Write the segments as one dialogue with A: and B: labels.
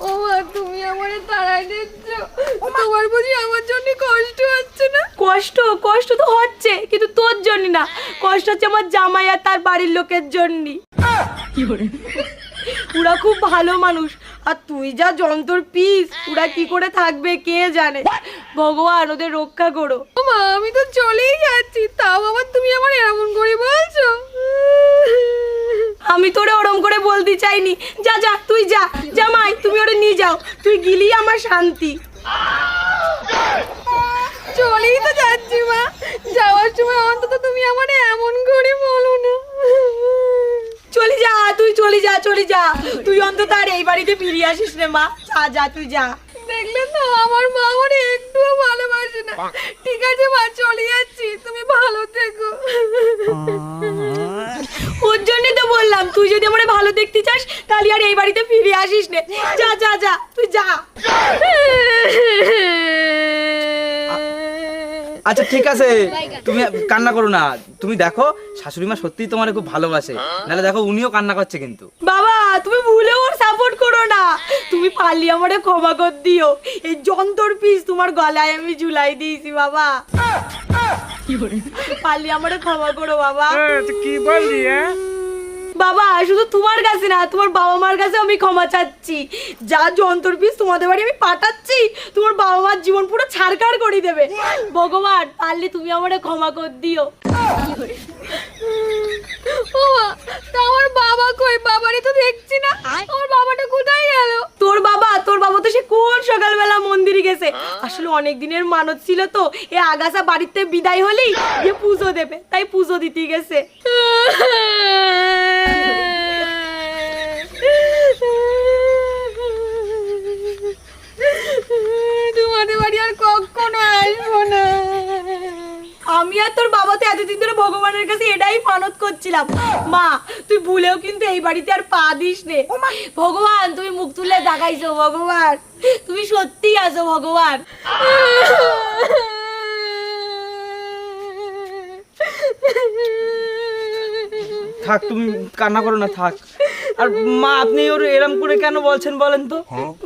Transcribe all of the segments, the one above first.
A: ও মা, তুমি আমারে তাড়াই দিচ্ছ। তোমার বুঝি আমার জন্য কষ্ট হচ্ছে না?
B: কষ্ট তো হচ্ছে, কিন্তু তোর জন্য না, কষ্ট হচ্ছে আমার জামাই আর তার বাড়ির লোকের জন্য। ওরা খুব ভালো মানুষ, আর তুই যা যন্ত্র পিস, ওরা কি করে থাকবে কে জানে। ভগবান ওদের রক্ষা করো।
A: ও মা, আমি তো চলেই যাচ্ছি, তাও আবার তুমি আমার এমন করে বলছো।
B: আমি তোরে ওরম করে বলতে চাইনি। যা যা তুই যা, জামাই তুমি ওরে নিয়ে যাও, তুই গিলি আমার শান্তি।
A: চলেই তো যাচ্ছি মা, যাওয়ার সময় অন্তত তুমি আমার এমন করে বলো না।
B: চলে যা তুই, চলে যা তুই, অন্তত আর এই বাড়িতে ফিরে আসিস রে মা। যা যা তুই যা।
A: দেখলে তো, আমার মা আমার একটুও ভালোবাসে না। ঠিক আছে মা, চলে যাচ্ছি, তুমি ভালো থেকো।
B: ওর জন্যই তো বললাম, তুই যদি আমার ভালো দেখতে চাস তাহলে আর এই বাড়িতে ফিরে আসিস নে। যা যা যা তুই যা।
C: আচ্ছা ঠিক আছে, তুমি কান্না করো না। তুমি দেখো শাশুড়ি মা সত্যিই তোমার খুব ভালোবাসে, নাহলে দেখো উনিও কান্না করছে কিন্তু।
B: বাবা তুমি ভুলে ওর সাপোর্ট করো না, তুমি পারলি আমারে ক্ষমা কর দিও। এই যন্ত্র পিস তোমার গলায় আমি ঝুলাই দিয়েছি বাবা, পারলি আমারে ক্ষমা করো বাবা।
D: কি বললি?
B: বাবা শুধু তোমার কাছে না, তোমার বাবা মার কাছে আমি ক্ষমা চাচ্ছি। যা যন্ত্র পিস তোমাদের বাড়ি আমি পাঠাচ্ছি, তোমার বাবা মার জীবন পুরো ছাড়কার করে দেবে। ভগবান পারলে তুমি আমারে ক্ষমা কর দিও।
A: ও মা, তা আমার বাবা কই? বাবারই তো দেখছি না, আমার বাবাটা কোথায় গেল?
B: তোর বাবা তো সে কোন সকালবেলা মন্দিরে গেছে। আসলে অনেক দিনের মানত ছিল তো, এ আগাছা বাড়িতে বিদায় হলেই যে পুজো দেবে, তাই পুজো দিতে গেছে।
A: তোমাদের বাড়ি আর কখনো আসবো না।
B: আমি আর তোর বাবা তো এতদিন ধরে ভগবানের কাছে এটাই মানত করছিলাম, মা তুই ভুলেও কিন্তু এই বাড়িতে আর পা দিস নে। ভগবান তুমি মুখ তুলে দেখাইছো, ভগবান তুমি সত্যি আছো ভগবান।
C: থাক তুমি কান্না করো না, থাক। আর মা আপনি ওর এরম করে কেন বলছেন বলেন তো?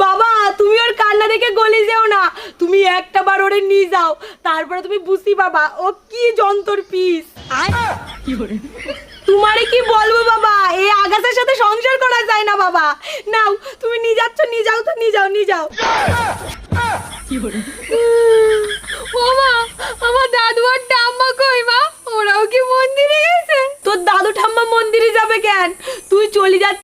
B: বাবা তুমি ওর কান্না দেখে গলে যেও না, তুমি একটা বার ওরে নিয়ে যাও, তারপরে তুমি বুঝতে পারবা ও কি যন্ত্র পিস। তোমারে কি বলবো বাবা, এই আগাছার সাথে সংসার করা যায় না বাবা। নাও তুমি নিয়ে যাচ্ছ, নিয়ে যাও তো, নিয়ে যাও।
A: ও মা, আমার দাদু আর ঠাম্মা কই মা? ওরাও কি মন্দিরে গেছে?
B: তোর দাদু ঠাম্মা মন্দিরে যাবে কেন? তুই চলে যাচ্ছিস